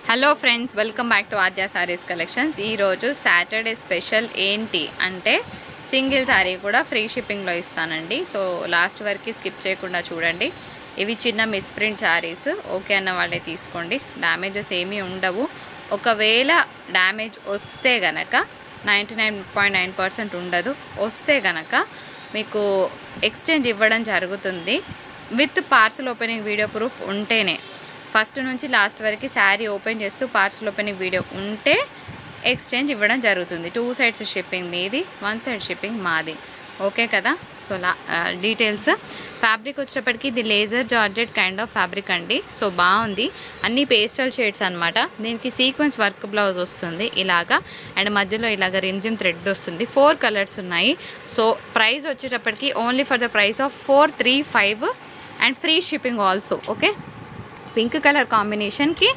Hello friends, welcome back to Aadya saris collections. ఈరోజు Saturday special ఏంటి అంటే సింగిల్ శారీ కూడా ఫ్రీ షిప్పింగ్లో ఇస్తానండి. సో లాస్ట్ వరకు స్కిప్ చేయకుండా చూడండి. ఇవి చిన్న మిస్ ప్రింట్ శారీస్. ఓకే అన్న వాళ్ళే తీసుకోండి, డ్యామేజెస్ ఏమీ ఉండవు. ఒకవేళ డ్యామేజ్ వస్తే గనక 99.9% ఉండదు. వస్తే గనక మీకు ఎక్స్చేంజ్ ఇవ్వడం జరుగుతుంది with parcel opening video proof ఉంటేనే. ఫస్ట్ నుంచి లాస్ట్ వరకు శారీ ఓపెన్ చేస్తూ పార్సల్ ఓపెనింగ్ వీడియో ఉంటే ఎక్స్చేంజ్ ఇవ్వడం జరుగుతుంది. 2 సైడ్స్ షిప్పింగ్ మీది, 1 సైడ్ షిప్పింగ్ మాది. ఓకే కదా. So details. ఫ్యాబ్రిక్ వచ్చేటప్పటికి ఇది laser georgette kind of fabric అండి. సో బాగుంది, అన్ని పేస్టల్ షేడ్స్ అనమాట. దీనికి సీక్వెన్స్ వర్క్ బ్లౌజ్ వస్తుంది ఇలాగా, అండ్ మధ్యలో ఇలాగ రింజిమ్ థ్రెడ్ వస్తుంది. 4 కలర్స్ ఉన్నాయి. సో ప్రైస్ వచ్చేటప్పటికి only for the price of 435 and free shipping also. Okay, pink colour కాంబినేషన్కి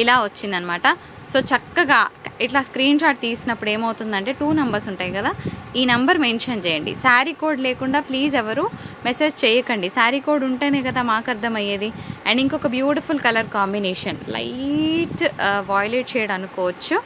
ఇలా వచ్చిందనమాట. సో చక్కగా ఇట్లా స్క్రీన్ షాట్ తీసినప్పుడు ఏమవుతుందంటే 2 నెంబర్స్ ఉంటాయి కదా, ఈ నెంబర్ మెన్షన్ చేయండి. శారీ కోడ్ లేకుండా ప్లీజ్ ఎవరు మెసేజ్ చేయకండి. శారీ కోడ్ ఉంటేనే కదా మాకు అర్థమయ్యేది. అండ్ ఇంకొక beautiful colour combination, light violet shade అనుకోవచ్చు,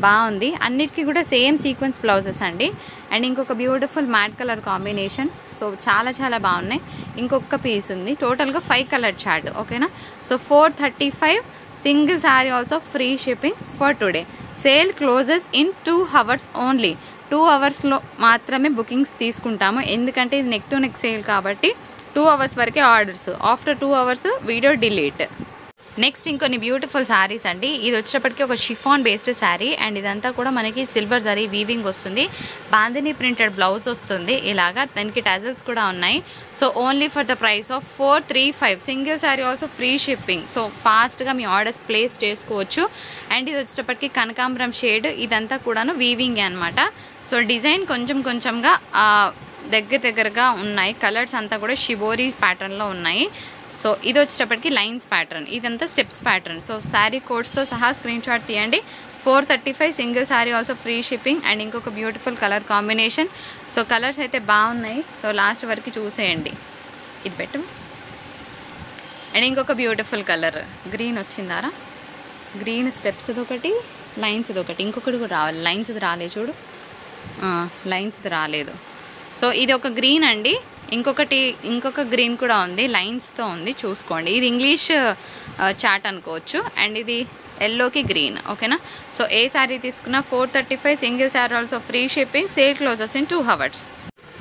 బాగుంది. అన్నిటికీ కూడా సేమ్ సీక్వెన్స్ బ్లౌజెస్ అండి. అండ్ ఇంకొక beautiful mat colour combination. So చాలా చాలా బాగున్నాయి. ఇంకొక పీస్ ఉంది. టోటల్గా 5 కలర్ చార్ట్. ఓకేనా. So 435 single sari also free shipping for today. Sale closes in 2 hours only. 2 hours మాత్రమే బుకింగ్స్ తీసుకుంటాము, ఎందుకంటే ఇది నెక్ టు నెక్ సేల్ కాబట్టి 2 hours వరకే orders. After 2 hours video delete. Next ఇంకొన్ని బ్యూటిఫుల్ శారీస్ అండి. ఇది వచ్చేటప్పటికి ఒక షిఫాన్ బేస్డ్ శారీ, అండ్ ఇదంతా కూడా మనకి సిల్వర్ జరీ వీవింగ్ వస్తుంది. బాందిని ప్రింటెడ్ బ్లౌజ్ వస్తుంది ఇలాగా, దానికి టజల్స్ కూడా ఉన్నాయి. So only for the price of 435 single sari also free shipping. So ఫాస్ట్గా మీ ఆర్డర్స్ ప్లేస్ చేసుకోవచ్చు. అండ్ ఇది వచ్చేటప్పటికి కనకాంబరం షేడ్, ఇదంతా కూడాను వీవింగ్ అనమాట. సో డిజైన్ కొంచెంగా దగ్గరగా ఉన్నాయి. కలర్స్ అంతా కూడా షిబోరి ప్యాటర్న్లో ఉన్నాయి. సో ఇది వచ్చేటప్పటికి లైన్స్ ప్యాటర్న్, ఇదంతా స్టెప్స్ ప్యాటర్న్. సో శారీ కోడ్స్తో సహా స్క్రీన్ షాట్ తీయండి. 435 single sari also free shipping. And ఇంకొక beautiful colour combination. So colours అయితే బాగున్నాయి, సో లాస్ట్ వరకు చూసేయండి. ఇది పెట్టు. అండ్ ఇంకొక బ్యూటిఫుల్ కలర్ గ్రీన్ వచ్చిందారా, గ్రీన్ స్టెప్స్ది ఒకటి, లైన్స్ది ఒకటి, ఇంకొకటి కూడా రావాలి. లైన్స్ది రాలేదు చూడు, లైన్స్ది రాలేదు. సో ఇది ఒక గ్రీన్ అండి. ఇంకొక గ్రీన్ కూడా ఉంది, లైన్స్తో ఉంది, చూసుకోండి. ఇది ఇంగ్లీష్ చాట్ అనుకోవచ్చు. అండ్ ఇది ఎల్లోకి గ్రీన్. ఓకేనా. సో ఏ శారీ తీసుకున్నా 435 single sari also free shipping. Sale closes in 2 hours.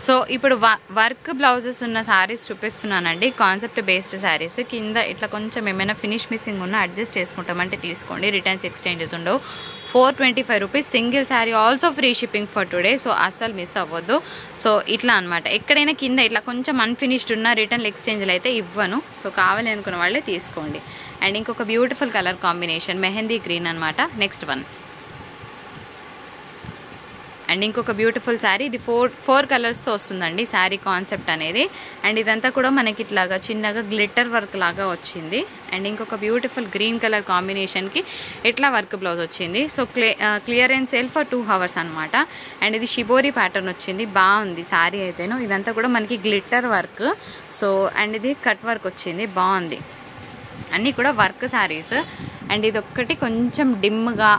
So ఇప్పుడు వర్క్ బ్లౌజెస్ ఉన్న శారీస్ చూపిస్తున్నానండి. Concept based saris. కింద ఇట్లా కొంచెం ఏమైనా ఫినిష్ మిస్సింగ్ ఉన్నా అడ్జస్ట్ చేసుకుంటామంటే తీసుకోండి, రిటర్న్స్ ఎక్స్చేంజెస్ ఉండవు. 425 rupees single sari also free shipping for today. So అస్సలు మిస్ అవ్వద్దు. సో ఇట్లా అనమాట. ఎక్కడైనా కింద ఇట్లా కొంచెం అన్ఫినిష్డ్ ఉన్న రిటర్న్ ఎక్స్చేంజ్లు అయితే ఇవ్వను. సో కావాలి అనుకున్న వాళ్ళే తీసుకోండి. అండ్ ఇంకొక beautiful colour combination mehndi green అనమాట. Next one. అండ్ ఇంకొక బ్యూటిఫుల్ శారీ. ఇది 4 కలర్స్తో వస్తుందండి శారీ కాన్సెప్ట్ అనేది. అండ్ ఇదంతా కూడా మనకి ఇట్లాగా చిన్నగా గ్లిట్టర్ వర్క్ లాగా వచ్చింది. అండ్ ఇంకొక బ్యూటిఫుల్ గ్రీన్ కలర్ కాంబినేషన్కి ఇట్లా వర్క్ బ్లౌజ్ వచ్చింది. So clearance sale for 2 hours అనమాట. అండ్ ఇది షిబోరి ప్యాటర్న్ వచ్చింది, బాగుంది శారీ అయితేను. ఇదంతా కూడా మనకి గ్లిట్టర్ వర్క్. సో అండ్ ఇది కట్ వర్క్ వచ్చింది, బాగుంది. అన్నీ కూడా వర్క్ శారీస్. అండ్ ఇది ఒక్కటి కొంచెం డిమ్గా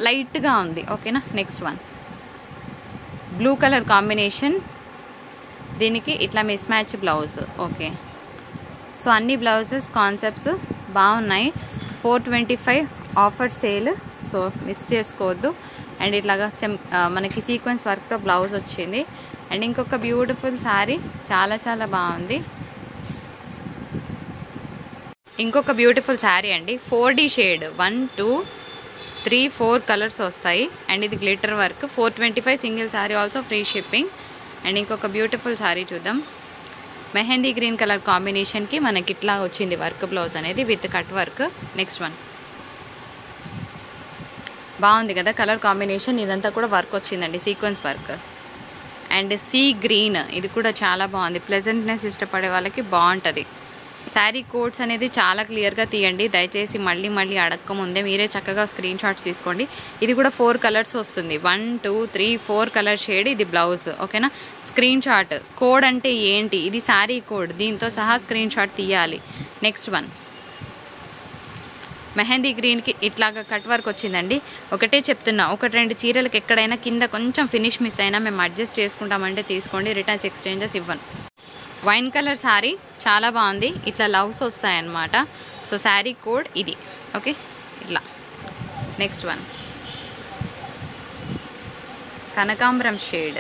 లైట్గా ఉంది. ఓకేనా. Next one blue colour combination, దీనికి ఇట్లా miss match blouse. Okay. So అన్ని బ్లౌజెస్ కాన్సెప్ట్స్ బాగున్నాయి. 425 ఆఫర్ సేల్, సో మిస్ చేసుకోవద్దు. అండ్ ఇట్లాగా మనకి సీక్వెన్స్ వర్క్తో బ్లౌజ్ వచ్చింది. అండ్ ఇంకొక బ్యూటిఫుల్ శారీ, చాలా చాలా బాగుంది. ఇంకొక బ్యూటిఫుల్ శారీ అండి. 4D షేడ్, 1 2 3 4 కలర్స్ వస్తాయి. అండ్ ఇది glitter work. 425 single sari also free shipping. And ఇంకొక బ్యూటిఫుల్ శారీ చూద్దాం. మెహందీ గ్రీన్ కలర్ కాంబినేషన్కి మనకి ఇట్లా వచ్చింది వర్క్ బ్లౌజ్ అనేది with cut work. Next one. బాగుంది కదా కలర్ కాంబినేషన్. ఇదంతా కూడా వర్క్ వచ్చిందండి, sequence work. And sea green, ఇది కూడా చాలా బాగుంది. ప్లెజెంట్నెస్ ఇష్టపడే వాళ్ళకి బాగుంటుంది. శారీ కోడ్స్ అనేది చాలా క్లియర్గా తీయండి దయచేసి. మళ్ళీ అడగకముందే మీరే చక్కగా స్క్రీన్ షాట్స్ తీసుకోండి. ఇది కూడా 4 కలర్స్ వస్తుంది. 1 2 3 4 కలర్ షేడ్. ఇది బ్లౌజ్. ఓకేనా. స్క్రీన్ షాట్ కోడ్ అంటే ఏంటి, ఇది శారీ కోడ్, దీంతో సహా స్క్రీన్ షాట్ తీయాలి. నెక్స్ట్ వన్ మెహందీ గ్రీన్కి ఇట్లాగా కట్ వర్క్ వచ్చిందండి. ఒకటే చెప్తున్నా, 1-2 చీరలకు ఎక్కడైనా కింద కొంచెం ఫినిష్ మిస్ అయినా మేము అడ్జస్ట్ చేసుకుంటామంటే తీసుకోండి, రిటర్న్స్ ఎక్స్చేంజెస్ ఇవ్వను. వైన్ కలర్ శారీ చాలా బాగుంది, ఇట్లా లవ్స్ వస్తాయన్నమాట. సో శారీ కోడ్ ఇది, ఓకే. ఇట్లా నెక్స్ట్ వన్ కనకాంబరం షేడ్.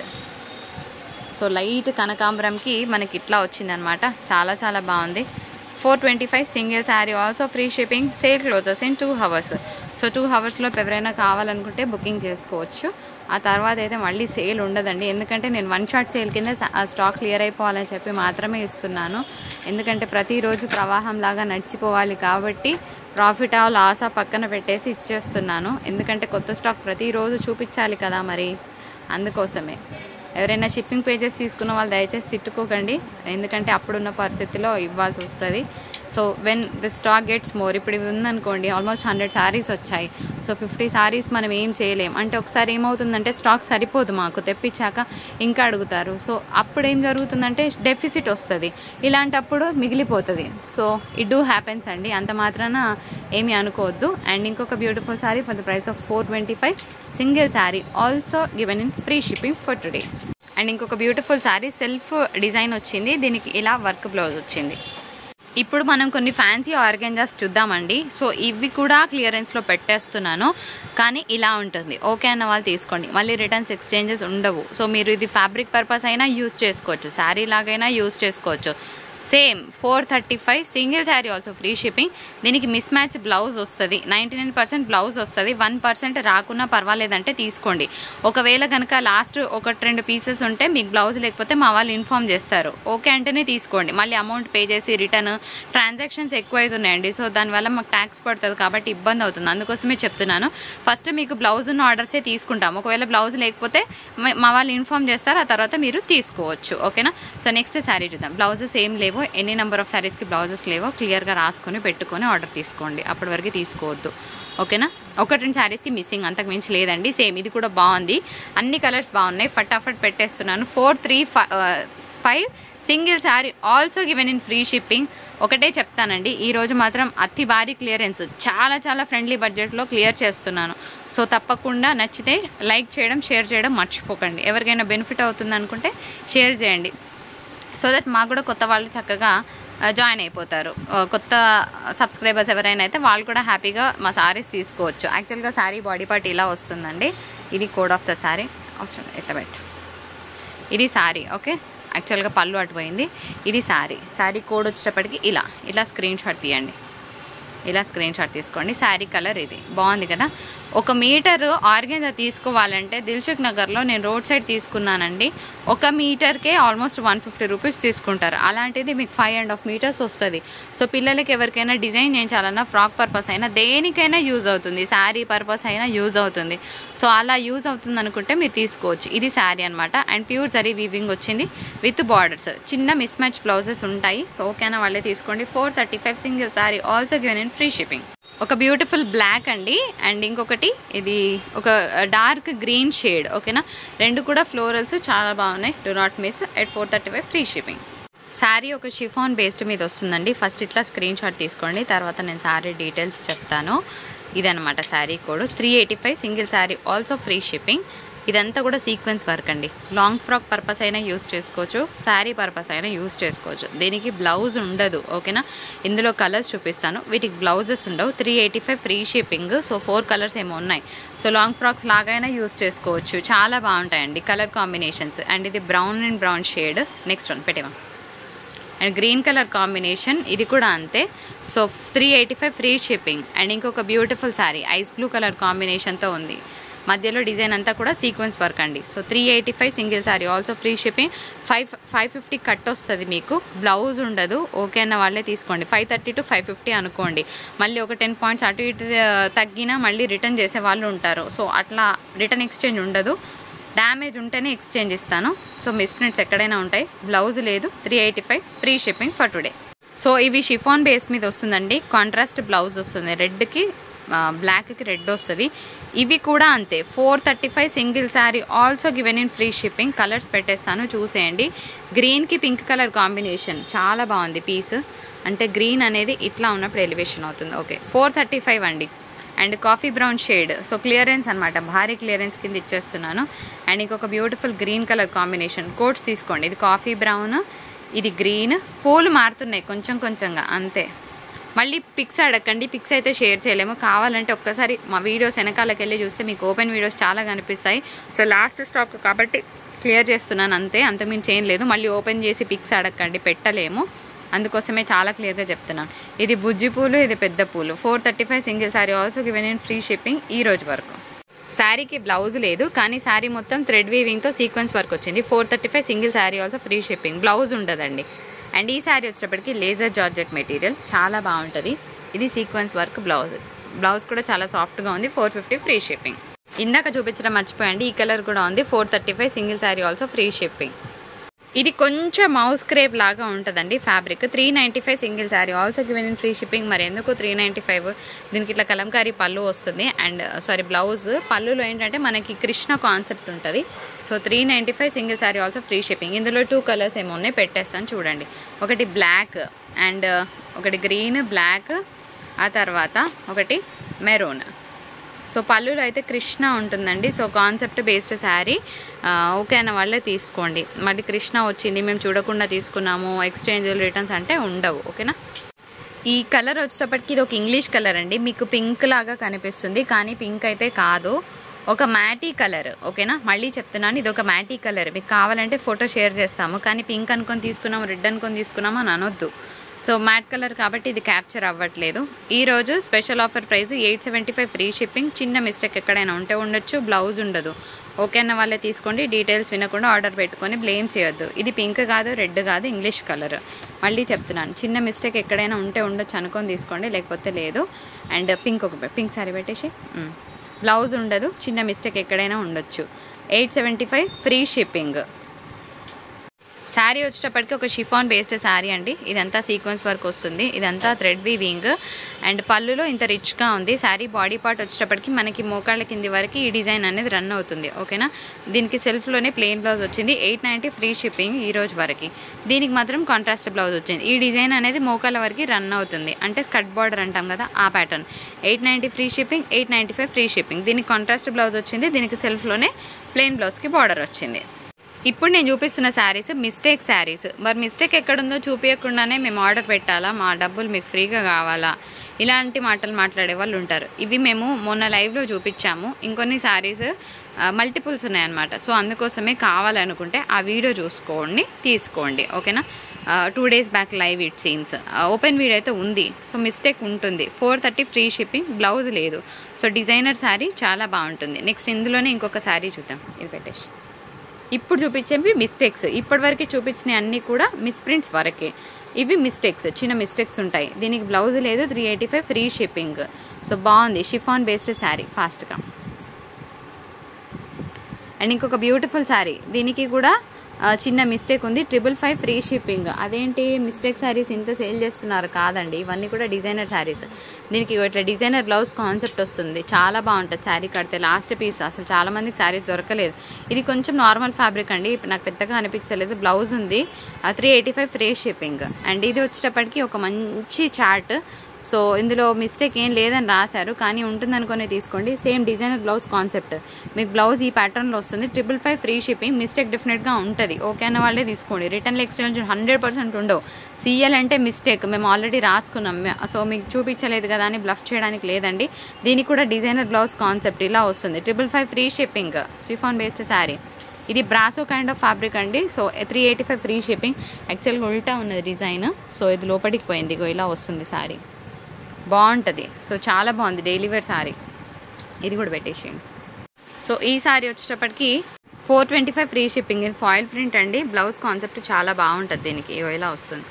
సో లైట్ కనకాంబరంకి మనకి ఇట్లా వచ్చిందనమాట, చాలా చాలా బాగుంది. 425 single sari, also free shipping. Sale closes in 2 hours. So 2 hoursలో ఎవరైనా కావాలనుకుంటే బుకింగ్ చేసుకోవచ్చు. ఆ తర్వాత అయితే మళ్ళీ సేల్ ఉండదండి, ఎందుకంటే నేను 1 shot సేల్ కింద ఆ స్టాక్ క్లియర్ అయిపోవాలని చెప్పి మాత్రమే ఇస్తున్నాను. ఎందుకంటే ప్రతిరోజు ప్రవాహం లాగా నడిచిపోవాలి కాబట్టి ప్రాఫిట్ ఆ లాసా పక్కన పెట్టేసి ఇచ్చేస్తున్నాను. ఎందుకంటే కొత్త స్టాక్ ప్రతిరోజు చూపించాలి కదా, మరి అందుకోసమే. ఎవరైనా షిప్పింగ్ పేజెస్ తీసుకున్న వాళ్ళు దయచేసి తిట్టుకోకండి, ఎందుకంటే అప్పుడున్న పరిస్థితిలో ఇవ్వాల్సి వస్తుంది. So when the stock gets more, ఇప్పుడు ఇది ఉందనుకోండి ఆల్మోస్ట్ 100 sarees వచ్చాయి. సో 50 sarees మనం ఏం చేయలేం. అంటే ఒకసారి ఏమవుతుందంటే స్టాక్ సరిపోదు, మాకు తెప్పించాక ఇంకా అడుగుతారు. సో అప్పుడు ఏం జరుగుతుందంటే డెఫిసిట్ వస్తుంది, ఇలాంటప్పుడు మిగిలిపోతుంది. సో ఇట్ డూ హ్యాపెన్స్ అండి, అంత మాత్రాన ఏమీ అనుకోవద్దు. అండ్ ఇంకొక beautiful sari for the price of 425 single sari, also given in free shipping for today. And ఇంకొక బ్యూటిఫుల్ శారీ సెల్ఫ్ డిజైన్ వచ్చింది, దీనికి ఇలా వర్క్ బ్లౌజ్ వచ్చింది. ఇప్పుడు మనం కొన్ని ఫ్యాన్సీ ఆర్గెంజాస్ చూద్దామండి. సో ఇవి కూడా క్లియరెన్స్లో పెట్టేస్తున్నాను, కానీ ఇలా ఉంటుంది. ఓకే అన్న వాళ్ళు తీసుకోండి, మళ్ళీ రిటర్న్స్ ఎక్స్చేంజెస్ ఉండవు. సో మీరు ఇది ఫ్యాబ్రిక్ పర్పస్ అయినా యూజ్ చేసుకోవచ్చు, శారీ లాగైనా యూజ్ చేసుకోవచ్చు. Same 435 single sari, also free shipping. దీనికి మిస్ మ్యాచ్ బ్లౌజ్ వస్తుంది, 99% బ్లౌజ్ వస్తుంది. 1% రాకున్నా పర్వాలేదంటే తీసుకోండి. ఒకవేళ కనుక లాస్ట్ 1-2 పీసెస్ ఉంటే మీకు బ్లౌజ్ లేకపోతే మా వాళ్ళు ఇన్ఫామ్ చేస్తారు, ఓకే అంటేనే తీసుకోండి. మళ్ళీ అమౌంట్ పే చేసి రిటర్న్ ట్రాన్సాక్షన్స్ ఎక్కువ అవుతున్నాయండి. సో దానివల్ల మాకు ట్యాక్స్ పడుతుంది కాబట్టి ఇబ్బంది అవుతుంది, అందుకోసమే చెప్తున్నాను. ఫస్ట్ మీకు బ్లౌజ్ ఉన్న ఆర్డర్సే తీసుకుంటాం, ఒకవేళ బ్లౌజ్ లేకపోతే మా వాళ్ళు ఇన్ఫామ్ చేస్తారు, ఆ తర్వాత మీరు తీసుకోవచ్చు, ఓకేనా. సో నెక్స్ట్ శారీ చూద్దాం. బ్లౌజెస్ ఏం లేవు, ఎన్ని నెంబర్ ఆఫ్ శారీస్కి బ్లౌజెస్ లేవో క్లియర్గా రాసుకొని పెట్టుకొని ఆర్డర్ తీసుకోండి, అప్పటి వరకు తీసుకోవద్దు, ఓకేనా. 1-2 శారీస్కి మిస్సింగ్, అంతకు మించి లేదండి. సేమ్ ఇది కూడా బాగుంది, అన్ని కలర్స్ బాగున్నాయి, ఫటాఫట్ పెట్టేస్తున్నాను. 435 single sari, also given in free shipping. ఒకటే చెప్తానండి, ఈరోజు మాత్రం అతి భారీ క్లియరెన్స్, చాలా చాలా ఫ్రెండ్లీ బడ్జెట్లో క్లియర్ చేస్తున్నాను. సో తప్పకుండా నచ్చితే లైక్ చేయడం, షేర్ చేయడం మర్చిపోకండి. ఎవరికైనా బెనిఫిట్ అవుతుంది అనుకుంటే షేర్ చేయండి, సో దట్ మాకు కూడా కొత్త వాళ్ళు చక్కగా జాయిన్ అయిపోతారు. కొత్త సబ్స్క్రైబర్స్ ఎవరైనా అయితే వాళ్ళు కూడా హ్యాపీగా మా శారీస్ తీసుకోవచ్చు. యాక్చువల్గా శారీ బాడీ పార్ట్ ఇలా వస్తుందండి, ఇది కోడ్ ఆఫ్ ద శారీ. అవసరం ఎట్లా పెట్టు, ఇది శారీ, ఓకే. యాక్చువల్గా పళ్ళు అటుపోయింది, ఇది శారీ కోడ్ వచ్చేటప్పటికి ఇలా స్క్రీన్ షాట్ తీయండి, ఇలా స్క్రీన్ షాట్ తీసుకోండి. శారీ కలర్ ఇది బాగుంది కదా. 1 మీటరు ఆర్గెంజా తీసుకోవాలంటే దిల్సుఖ్ నగర్లో నేను రోడ్ సైడ్ తీసుకున్నానండి, 1 మీటర్కే ఆల్మోస్ట్ 150 రూపీస్ తీసుకుంటారు. అలాంటిది మీకు 5.5 meters వస్తుంది. సో పిల్లలకి ఎవరికైనా డిజైన్ చేయించాలన్నా, ఫ్రాక్ పర్పస్ అయినా, దేనికైనా యూజ్ అవుతుంది, శారీ పర్పస్ అయినా యూజ్ అవుతుంది. సో అలా యూజ్ అవుతుంది అనుకుంటే మీరు తీసుకోవచ్చు. ఇది శారీ అనమాట, అండ్ ప్యూర్ జరీ వీవింగ్ వచ్చింది విత్ బార్డర్స్, చిన్న మిస్ మ్యాచ్ బ్లౌజెస్ ఉంటాయి. సో ఓకేనా, వాళ్ళే తీసుకోండి. 435 single sari, also given in free shipping. ఒక బ్యూటిఫుల్ బ్లాక్ అండి, అండ్ ఇంకొకటి ఇది ఒక డార్క్ గ్రీన్ షేడ్, ఓకేనా. 2 కూడా ఫ్లోరల్స్ చాలా బాగున్నాయి. Do not miss. at 435 free shipping. Sari ఒక షిఫాన్ బేస్డ్ మీద వస్తుందండి. ఫస్ట్ ఇట్లా స్క్రీన్ షాట్ తీసుకోండి, తర్వాత నేను శారీ డీటెయిల్స్ చెప్తాను. ఇదనమాట sari code. 385 single sari, also free shipping. ఇదంతా కూడా సీక్వెన్స్ వర్క్ అండి. లాంగ్ ఫ్రాక్ పర్పస్ అయినా యూస్ చేసుకోవచ్చు, శారీ పర్పస్ అయినా యూస్ చేసుకోవచ్చు. దీనికి బ్లౌజ్ ఉండదు, ఓకేనా. ఇందులో కలర్స్ చూపిస్తాను, వీటికి బ్లౌజెస్ ఉండవు. 385 ఫ్రీ షిప్పింగ్. సో 4 కలర్స్ ఏమో ఉన్నాయి. సో లాంగ్ ఫ్రాక్స్ లాగైనా యూస్ చేసుకోవచ్చు, చాలా బాగుంటాయండి కలర్ కాంబినేషన్స్. అండ్ ఇది brown and brown shade. Next one పెట్టేవా. అండ్ గ్రీన్ కలర్ కాంబినేషన్, ఇది కూడా అంతే. So 385 free shipping. అండ్ ఇంకొక beautiful sari ice blue colour కాంబినేషన్తో ఉంది, మధ్యలో డిజైన్ అంతా కూడా సీక్వెన్స్ వర్క్ అండి. So 385 single sari, also free shipping. 550 cut వస్తుంది మీకు, బ్లౌజ్ ఉండదు, ఓకే అన్న వాళ్ళే తీసుకోండి. 530 to 550 అనుకోండి. మళ్ళీ ఒక 10 points అటు ఇటు తగ్గినా మళ్ళీ రిటర్న్ చేసే వాళ్ళు ఉంటారు. సో అట్లా రిటర్న్ ఎక్స్చేంజ్ ఉండదు, డ్యామేజ్ ఉంటేనే ఎక్స్చేంజ్ ఇస్తాను. సో మిస్ ప్రింట్స్ ఎక్కడైనా ఉంటాయి. బ్లౌజ్ లేదు. 385 free shipping for today. So ఇవి షిఫాన్ బేస్ మీద వస్తుందండి, కాంట్రాస్ట్ బ్లౌజ్ వస్తుంది, రెడ్కి బ్లాక్కి రెడ్ వస్తుంది. ఇవి కూడా అంతే. 435 single sari, also given in free shipping. Colours పెట్టేస్తాను చూసేయండి. గ్రీన్కి పింక్ కలర్ కాంబినేషన్ చాలా బాగుంది పీస్. అంటే గ్రీన్ అనేది ఇట్లా ఉన్నప్పుడు ఎలివేషన్ అవుతుంది. ఓకే 435 అండి. And coffee brown shade, so clearance అనమాట, భారీ క్లియరెన్స్ కింద ఇచ్చేస్తున్నాను. అండ్ ఇంకొక beautiful green colour combination coats తీసుకోండి. ఇది కాఫీ బ్రౌన్, ఇది గ్రీన్, పూలు మారుతున్నాయి కొంచెం కొంచెంగా అంతే. మళ్ళీ పిక్స్ అడగండి, పిక్స్ అయితే షేర్ చేయలేము. కావాలంటే ఒక్కసారి మా వీడియోస్ వెనకాలకి వెళ్ళి చూస్తే మీకు ఓపెన్ వీడియోస్ చాలా కనిపిస్తాయి. సో లాస్ట్ స్టాక్ కాబట్టి క్లియర్ చేస్తున్నాను అంతే, అంతకుమించి ఏం లేదు. మళ్ళీ ఓపెన్ చేసి పిక్స్ అడగండి, పెట్టలేము, అందుకోసమే చాలా క్లియర్గా చెప్తున్నాను. ఇది బుజ్జి పూలు, ఇది పెద్ద పూలు. 435 single sari also given in free shipping ఈ రోజు వరకు. శారీకి బ్లౌజ్ లేదు, కానీ శారీ మొత్తం థ్రెడ్ వీవింగ్తో సీక్వెన్స్ వర్క్ వచ్చింది. 435 single sari also free shipping, blouse ఉండదండి. అండ్ ఈ శారీ వచ్చేటప్పటికి లేజర్ జార్జెట్ మెటీరియల్, చాలా బాగుంటుంది. ఇది సీక్వెన్స్ వర్క్ బ్లౌజ్ కూడా చాలా సాఫ్ట్గా ఉంది. 450 ఫ్రీ షిప్పింగ్. ఇందాక చూపించడం మర్చిపోయండి, ఈ కలర్ కూడా ఉంది. 435 single sari also free shipping. ఇది కొంచెం మౌస్ క్రేప్ లాగా ఉంటుందండి fabric. 395 single sari also given in free shipping. మరి ఎందుకు 395? దీనికి ఇట్లా కలంకారీ పళ్ళు వస్తుంది. అండ్ బ్లౌజ్ పళ్ళులో ఏంటంటే మనకి కృష్ణ కాన్సెప్ట్ ఉంటుంది. So 395 single sari also free shipping. ఇందులో 2 కలర్స్ ఏమో ఉన్నాయి, పెట్టేస్తాను చూడండి. ఒకటి బ్లాక్ అండ్ ఒకటి గ్రీన్ బ్లాక్, ఆ తర్వాత ఒకటి మెరూన్. సో పళ్ళులో అయితే కృష్ణ ఉంటుందండి. So concept based sari, okay అన్న వాళ్ళే తీసుకోండి. మళ్ళీ కృష్ణ వచ్చింది మేము చూడకుండా తీసుకున్నాము, ఎక్స్చేంజ్ రిటర్న్స్ అంటే ఉండవు. ఓకేనా. ఈ కలర్ వచ్చేటప్పటికి ఇది ఒక ఇంగ్లీష్ కలర్ అండి. మీకు పింక్ లాగా కనిపిస్తుంది, కానీ పింక్ అయితే కాదు, ఒక మ్యాటీ కలర్. ఓకేనా, మళ్ళీ చెప్తున్నాను, ఇది ఒక మ్యాటీ కలర్. మీకు కావాలంటే ఫోటో షేర్ చేస్తాము, కానీ పింక్ అనుకొని తీసుకున్నాము, రెడ్ అనుకొని తీసుకున్నాము అని అనొద్దు. సో మ్యాట్ కలర్ కాబట్టి ఇది క్యాప్చర్ అవ్వట్లేదు. ఈరోజు special offer price 875 free shipping. చిన్న మిస్టేక్ ఎక్కడైనా ఉంటే ఉండొచ్చు, బ్లౌజ్ ఉండదు. ఓకే అన్న వాళ్ళే తీసుకోండి, డీటెయిల్స్ వినకుండా ఆర్డర్ పెట్టుకొని బ్లేమ్ చేయొద్దు. ఇది పింక్ కాదు, రెడ్ కాదు, ఇంగ్లీష్ కలర్. మళ్ళీ చెప్తున్నాను, చిన్న మిస్టేక్ ఎక్కడైనా ఉంటే ఉండొచ్చు అనుకొని తీసుకోండి, లేకపోతే లేదు. అండ్ పింక్ సారీ పెట్టేసి, బ్లౌజ్ ఉండదు, చిన్న మిస్టేక్ ఎక్కడైనా ఉండొచ్చు. 875 ఫ్రీ షిప్పింగ్. శారీ వచ్చేటప్పటికి ఒక షిఫాన్ బేస్డ్ శారీ అండి. ఇదంతా సీక్వెన్స్ వర్క్ వస్తుంది, ఇదంతా థ్రెడ్ వీవింగ్. అండ్ పళ్ళులో ఇంత రిచ్గా ఉంది. శారీ బాడీ పార్ట్ వచ్చేటప్పటికి మనకి మోకాళ్ళ కింది వరకు ఈ డిజైన్ అనేది రన్ అవుతుంది. ఓకేనా. దీనికి సెల్ఫ్లోనే ప్లెయిన్ బ్లౌజ్ వచ్చింది. 890 ఫ్రీ షిప్పింగ్ ఈ రోజు వరకు. దీనికి మాత్రం కాంట్రాస్ట్ బ్లౌజ్ వచ్చింది. ఈ డిజైన్ అనేది మోకాళ్ళ వరకు రన్ అవుతుంది, అంటే స్కర్ట్ బార్డర్ అంటాం కదా ఆ pattern. 890 free shipping, 895 free shipping. దీనికి కాంట్రాస్ట్ బ్లౌజ్ వచ్చింది, దీనికి సెల్ఫ్లోనే ప్లెయిన్ బ్లౌజ్కి బార్డర్ వచ్చింది. ఇప్పుడు నేను చూపిస్తున్న శారీస్ మిస్టేక్ శారీస్. మరి మిస్టేక్ ఎక్కడుందో చూపించకుండానే మేము ఆర్డర్ పెట్టాలా, మా డబ్బులు మీకు ఫ్రీగా కావాలా, ఇలాంటి మాటలు మాట్లాడే వాళ్ళు ఉంటారు. ఇవి మేము మొన్న లైవ్లో చూపించాము. ఇంకొన్ని శారీస్ మల్టిపుల్స్ ఉన్నాయన్నమాట. సో అందుకోసమే కావాలనుకుంటే ఆ వీడియో చూసుకోండి, తీసుకోండి. ఓకేనా. 2 days back live it scenes. Open video అయితే ఉంది. సో మిస్టేక్ ఉంటుంది. 430 ఫ్రీ షిప్పింగ్, బ్లౌజ్ లేదు. సో డిజైనర్ శారీ చాలా బాగుంటుంది. నెక్స్ట్ ఇందులోనే ఇంకొక శారీ చూద్దాం. ఇది పెట్టేసి ఇప్పుడు చూపించేవి మిస్టేక్స్. ఇప్పటివరకు చూపించిన అన్నీ కూడా మిస్ప్రింట్స్ వరకే. ఇవి మిస్టేక్స్, చిన్న మిస్టేక్స్ ఉంటాయి. దీనికి బ్లౌజ్ లేదు, 385 ఫ్రీ షిప్పింగ్. సో బాగుంది, షిఫాన్ బేస్డ్ శారీ ఫాస్ట్గా. అండ్ ఇంకొక బ్యూటిఫుల్ శారీ, దీనికి కూడా చిన్న మిస్టేక్ ఉంది, 555 ఫ్రీ షిప్పింగ్. అదేంటి మిస్టేక్ శారీస్ ఇంత సేల్ చేస్తున్నారు? కాదండి, ఇవన్నీ కూడా డిజైనర్ శారీస్. దీనికి ఇట్లా డిజైనర్ బ్లౌజ్ కాన్సెప్ట్ వస్తుంది, చాలా బాగుంటుంది. శారీ కడితే లాస్ట్ పీస్. అసలు చాలా మందికి శారీస్ దొరకలేదు. ఇది కొంచెం నార్మల్ ఫ్యాబ్రిక్ అండి, నాకు పెద్దగా అనిపించలేదు. బ్లౌజ్ ఉంది, 385 ఫ్రీ షిప్పింగ్. అండ్ ఇది వచ్చేటప్పటికి ఒక మంచి చార్ట్. సో ఇందులో మిస్టేక్ ఏం లేదని రాశారు, కానీ ఉంటుందనుకునే తీసుకోండి. Same designer blouse concept. మీకు బ్లౌజ్ ఈ ప్యాటర్న్లో వస్తుంది, 555 ఫ్రీ షిప్పింగ్. మిస్టేక్ డెఫినెట్గా ఉంటుంది, ఓకే అన్న వాళ్ళే తీసుకోండి. రిటర్న్ ఎక్స్చేంజ్ 100% ఉండవు. సిఎల్ అంటే మిస్టేక్, మేము ఆల్రెడీ రాసుకున్నాం. సో మీకు చూపించలేదు కదా అని బ్లఫ్ చేయడానికి లేదండి. దీనికి కూడా డిజైనర్ బ్లౌజ్ కాన్సెప్ట్ ఇలా వస్తుంది, 555 free shipping. Chiffon based sari. ఇది బ్రాసో కైండ్ ఆఫ్ ఫ్యాబ్రిక్ అండి. So 385 free shipping. యాక్చువల్గా ఉల్టా ఉన్నది డిజైన్, సో ఇది లోపలికి పోయింది. ఇలా వస్తుంది శారీ, బాగుంటుంది. సో చాలా బాగుంది, డైలీ వేర్ శారీ. ఇది కూడా పెట్టేసేయండి. సో ఈ శారీ వచ్చేటప్పటికి 425 ఫ్రీ షిప్పింగ్. ఇది ఫాయిల్ ప్రింట్ అండి. బ్లౌజ్ కాన్సెప్ట్ చాలా బాగుంటుంది దీనికి, ఇలా వస్తుంది.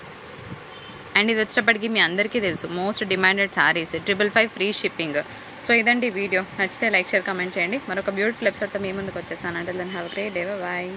అండ్ ఇది వచ్చేటప్పటికి మీ అందరికీ తెలుసు, most demanded saris, 555 free shipping. So ఇదండి వీడియో. నచ్చితే లైక్, షేర్, కామెంట్ చేయండి. మరొక బ్యూటిఫుల్ ఎపిసోడ్తో మీ ముందుకు వచ్చేసాను. అంటే then have a great day. Bye.